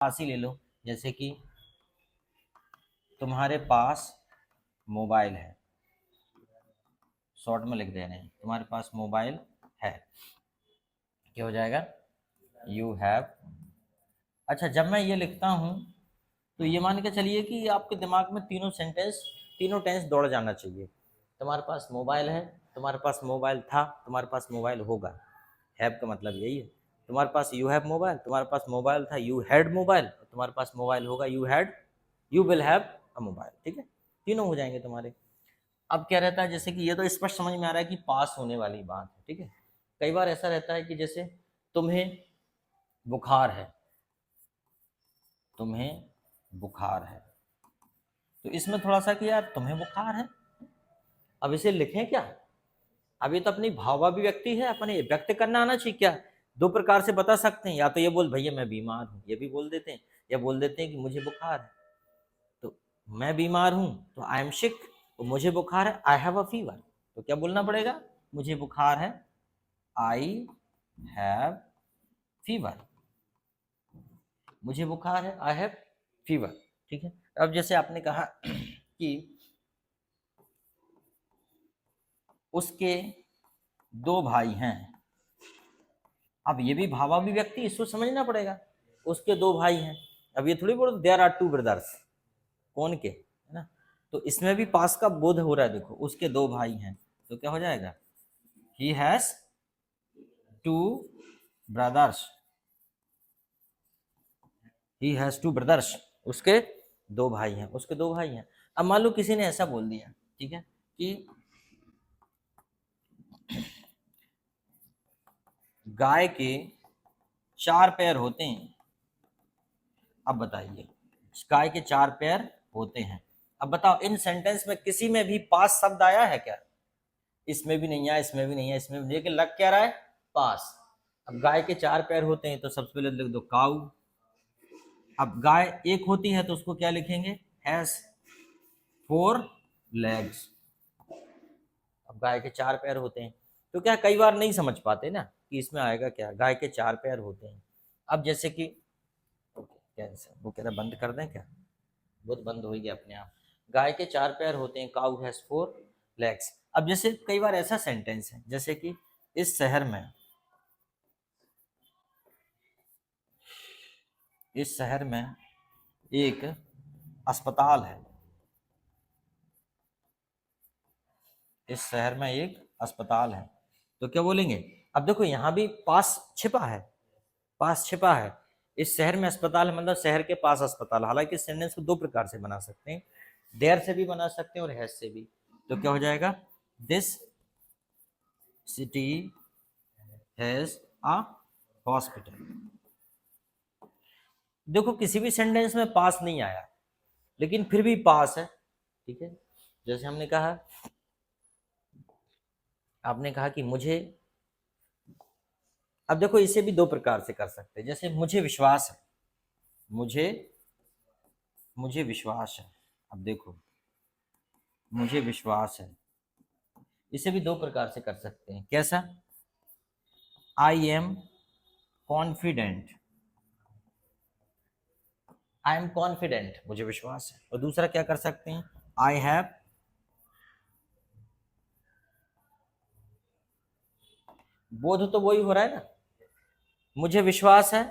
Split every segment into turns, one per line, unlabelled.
पास ही ले लो, जैसे कि तुम्हारे पास मोबाइल है, शॉर्ट में लिख दे रहे हैं तुम्हारे पास मोबाइल है, क्या हो जाएगा? You have. अच्छा, जब मैं ये लिखता हूँ तो ये मान के चलिए कि आपके दिमाग में तीनों टेंस दौड़ जाना चाहिए। तुम्हारे पास मोबाइल है, तुम्हारे पास मोबाइल था, तुम्हारे पास मोबाइल होगा। हैव का मतलब यही है। तुम्हारे पास यू हैव मोबाइल, तुम्हारे पास मोबाइल था, यू हैड मोबाइल, तुम्हारे पास मोबाइल होगा, you will have a mobile. ठीक है, तीनों हो जाएंगे तुम्हारे। अब क्या रहता है, जैसे कि ये तो स्पष्ट समझ में आ रहा है कि पास होने वाली बात है। ठीक है, कई बार ऐसा रहता है कि जैसे तुम्हें बुखार है, तुम्हें बुखार है, तो इसमें थोड़ा सा कि यार तुम्हें बुखार है, अब इसे लिखें क्या? अब ये तो अपनी भावाभिव्यक्ति है, अपने व्यक्त करना आना चाहिए क्या? दो प्रकार से बता सकते हैं, या तो ये बोल भैया मैं बीमार हूँ, ये भी बोल देते हैं, या बोल देते हैं कि मुझे बुखार है। तो मैं बीमार हूँ तो आई एम सिक, तो मुझे बुखार है आई हैव अ फीवर। तो क्या बोलना पड़ेगा? मुझे बुखार है, आई हैव फीवर। मुझे बुखार है, आई हैव फीवर। ठीक है, अब जैसे आपने कहा कि उसके दो भाई हैं, अब ये भी भावाभिव्यक्ति, इसको समझना पड़ेगा। उसके दो भाई हैं, अब ये थोड़ी बोलो देयर आर टू ब्रदर्स, कौन के, है ना? तो इसमें भी पास का बोध हो रहा है। देखो, उसके दो भाई हैं, तो क्या हो जाएगा? He has two brothers, he has two brothers. उसके दो भाई हैं, उसके दो भाई हैं। अब मान लो किसी ने ऐसा बोल दिया, ठीक है, कि गाय के चार पैर होते हैं। अब बताइए, गाय के चार पैर होते हैं। अब बताओ, इन सेंटेंस में किसी में भी पास शब्द आया है क्या? इसमें भी नहीं आया, इसमें भी नहीं है, इसमें भी, लेकिन लग क्या रहा है? पास। अब गाय के चार पैर होते हैं तो सबसे पहले लिख दो काऊ। अब गाय एक होती है तो उसको क्या लिखेंगे? Has four legs. अब गाय के चार पैर होते हैं, तो क्या कई बार नहीं समझ पाते ना कि इसमें आएगा क्या, गाय के चार पैर होते हैं। अब जैसे कि कैंसर, वो कह रहा बंद कर दें क्या? वो तो बंद हो ही गया अपने आप। गाय के चार पैर होते हैं, काउ हैज फोर लेग्स। अब जैसे कई बार ऐसा सेंटेंस है, जैसे कि इस शहर में, इस शहर में एक अस्पताल है, इस शहर में एक अस्पताल है, तो क्या बोलेंगे? अब देखो यहां भी पास छिपा है, पास छिपा है। इस शहर में अस्पताल है मतलब शहर के पास अस्पताल। हालांकि इस सेंटेंस को दो प्रकार से बना सकते हैं, देयर से भी बना सकते हैं और हैज से भी। तो क्या हो जाएगा? This city has a hospital. देखो किसी भी सेंटेंस में पास नहीं आया, लेकिन फिर भी पास है। ठीक है, जैसे हमने कहा, आपने कहा कि मुझे, अब देखो इसे भी दो प्रकार से कर सकते हैं, जैसे मुझे विश्वास है, मुझे मुझे विश्वास है। अब देखो, मुझे विश्वास है, इसे भी दो प्रकार से कर सकते हैं। कैसा? I am confident, I am confident, मुझे विश्वास है। और दूसरा क्या कर सकते हैं? आई हैव, बोध तो वही हो रहा है ना, मुझे विश्वास है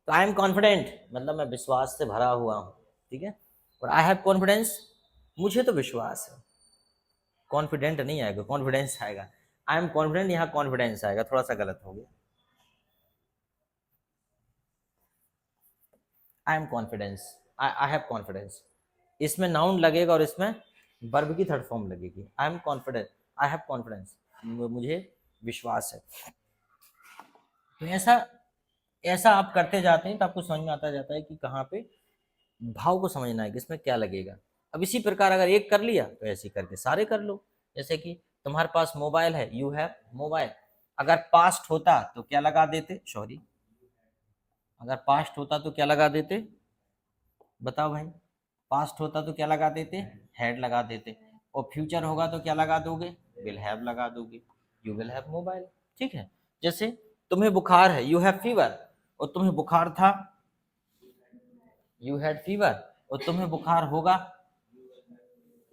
तो आई एम कॉन्फिडेंट, मतलब मैं विश्वास से भरा हुआ हूं। ठीक है, और आई हैव कॉन्फिडेंस, मुझे तो विश्वास है। कॉन्फिडेंट नहीं आएगा, कॉन्फिडेंस आएगा। आई एम कॉन्फिडेंट, यहाँ कॉन्फिडेंस आएगा, थोड़ा सा गलत हो गया। I am confidence, I have confidence, इसमें नाउन लगेगा और इसमें वर्ब की थर्ड फॉर्म लगेगी। I am confident, I have confidence, मुझे विश्वास है। तो ऐसा ऐसा आप करते जाते हैं तो आपको समझ में आता जाता है कि कहाँ पे भाव को समझना है कि इसमें क्या लगेगा। अब इसी प्रकार अगर एक कर लिया तो ऐसे करके सारे कर लो। जैसे कि तुम्हारे पास मोबाइल है, यू हैव मोबाइल। अगर पास्ट होता तो क्या लगा देते? सॉरी, अगर पास्ट होता तो क्या लगा देते? बताओ भाई, पास्ट होता तो क्या लगा देते? हैड लगा देते। और फ्यूचर होगा तो क्या लगा दोगे? विल हैव लगा दोगे, यू विल हैव मोबाइल। ठीक है, जैसे तुम्हें बुखार है, यू हैव फीवर, और तुम्हें बुखार था, यू हैड फीवर, और तुम्हें बुखार होगा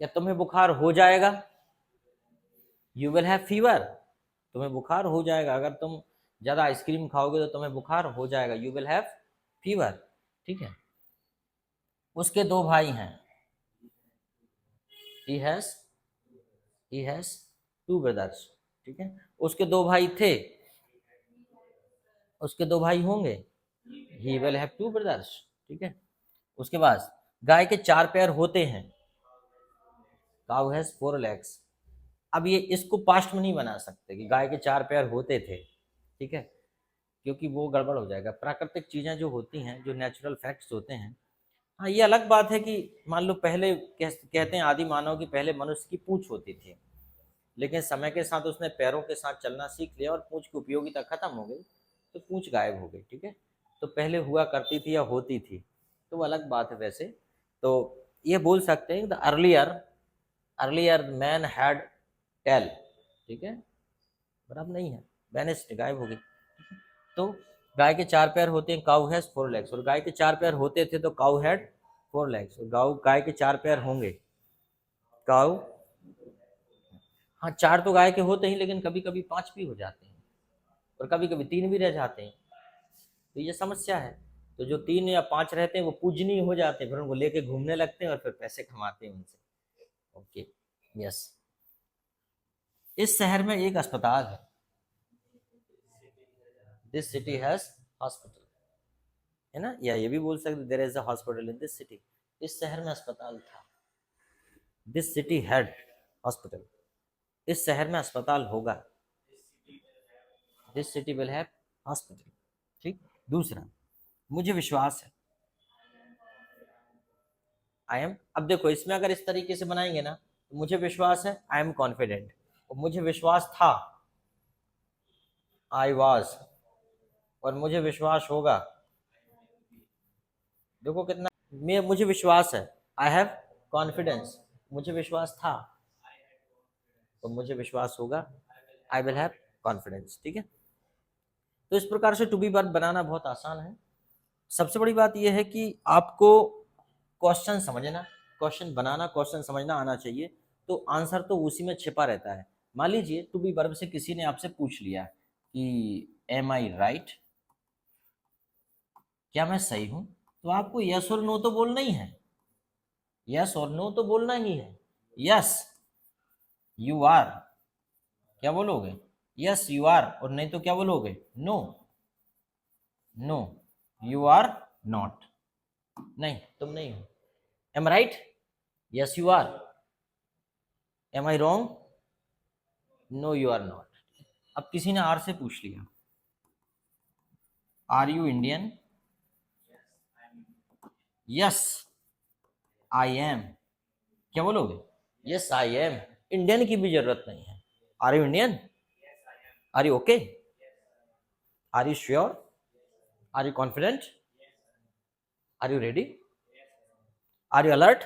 या तुम्हें बुखार हो जाएगा? यू विल हैव फीवर, तुम्हें बुखार हो जाएगा। अगर तुम ज़्यादा आइसक्रीम खाओगे तो तुम्हें बुखार हो जाएगा, यू विल हैव फीवर। ठीक है। उसके दो भाई हैं, he has two brothers। ठीक है। उसके दो भाई थे, उसके दो भाई होंगे, he will have two brothers। ठीक है। उसके बाद गाय के चार पैर होते हैं, cow has four legs। अब ये इसको पास्ट में नहीं बना सकते कि गाय के चार पैर होते थे, ठीक है, क्योंकि वो गड़बड़ हो जाएगा। प्राकृतिक चीज़ें जो होती हैं, जो नेचुरल फैक्ट्स होते हैं, हाँ ये अलग बात है कि मान लो पहले कहते हैं आदि मानव की पहले मनुष्य की पूंछ होती थी, लेकिन समय के साथ उसने पैरों के साथ चलना सीख लिया और पूंछ की उपयोगिता खत्म हो गई, तो पूंछ गायब हो गई। ठीक है। तो पहले हुआ करती थी या होती थी, तो वो अलग बात है। वैसे तो ये बोल सकते हैं the earlier man had tell. ठीक है, पर अब नहीं है, वैनिस्ड, गायब हो गई। तो गाय के चार पैर होते हैं, काउ हैज फोर लेग्स, और गाय के चार पैर होते थे तो काउ हैड फोर लेग्स, और गाय के चार पैर होंगे, काउ, हाँ चार तो गाय के होते हैं, लेकिन कभी कभी पांच भी हो जाते हैं और कभी कभी तीन भी रह जाते हैं, तो ये समस्या है। तो जो तीन या पांच रहते हैं वो पूजनीय हो जाते हैं, फिर उनको लेके घूमने लगते हैं और फिर पैसे कमाते हैं उनसे। Okay, yes. इस शहर में एक अस्पताल है, दिस सिटी हैज हॉस्पिटल, है ना, या ये भी बोल सकते there is a hospital in this city. इस शहर में अस्पताल था, दिस सिटी हैड हॉस्पिटल, इस शहर में अस्पताल होगा, this city will have hospital. ठीक। दूसरा, मुझे विश्वास है, आई एम, अब देखो इसमें अगर इस तरीके से बनाएंगे ना, तो मुझे विश्वास है, आई एम कॉन्फिडेंट, और मुझे विश्वास था, आई वॉज, और मुझे विश्वास होगा, देखो कितना, मुझे विश्वास है, आई हैव कॉन्फिडेंस, मुझे विश्वास था, और मुझे विश्वास होगा, आई विल हैव कॉन्फिडेंस। ठीक है। तो इस प्रकार से टू बी वर्ब बनाना बहुत आसान है। सबसे बड़ी बात यह है कि आपको क्वेश्चन समझना, क्वेश्चन बनाना, क्वेश्चन समझना आना चाहिए, तो आंसर तो उसी में छिपा रहता है। मान लीजिए टू बी वर्ब से किसी ने आपसे पूछ लिया कि एम आई राइट, क्या मैं सही हूं, तो आपको यस और नो तो बोलना ही है, यस और नो तो बोलना ही है। यस यू आर, क्या बोलोगे, यस यू आर, और नहीं तो क्या बोलोगे, no no you are not, नहीं तुम नहीं हो। Am right, yes you are, am I wrong, no you are not. अब किसी ने आर से पूछ लिया, are you Indian, yes I am, क्या बोलोगे, यस आई एम, इंडियन की भी जरूरत नहीं है, are you Indian, are you okay, are you sure, are you confident, are you ready, are you alert.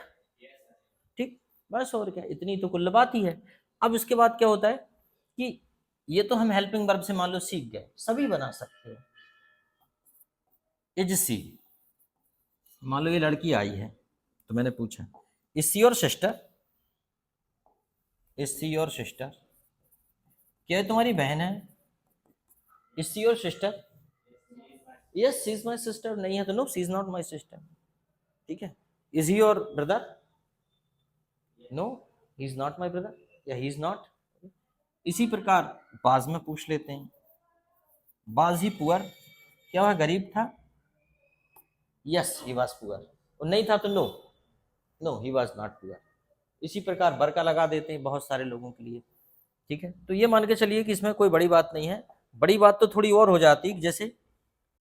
ठीक, बस और क्या, इतनी तो कुल बात ही है। अब इसके बाद क्या होता है कि ये तो हम हेल्पिंग वर्ब से मान लो सीख गए, सभी बना सकते हो। इज सी, मान लो ये लड़की आई है, तो मैंने पूछा is she your sister, is she your sister, क्या ये तुम्हारी बहन है, is she your sister, yes she is my sister, नहीं है तो no she is not my sister. ठीक है। Is he your brother, no he is not my brother, या ही इज नॉट। इसी प्रकार बाज में पूछ लेते हैं, बाज ही पुअर, क्या वह गरीब था, यस ही वाज पुअर, और नहीं था तो no no he was not poor. इसी प्रकार बर का लगा देते हैं बहुत सारे लोगों के लिए। ठीक है। तो ये मान के चलिए कि इसमें कोई बड़ी बात नहीं है। बड़ी बात तो थोड़ी और हो जाती है, जैसे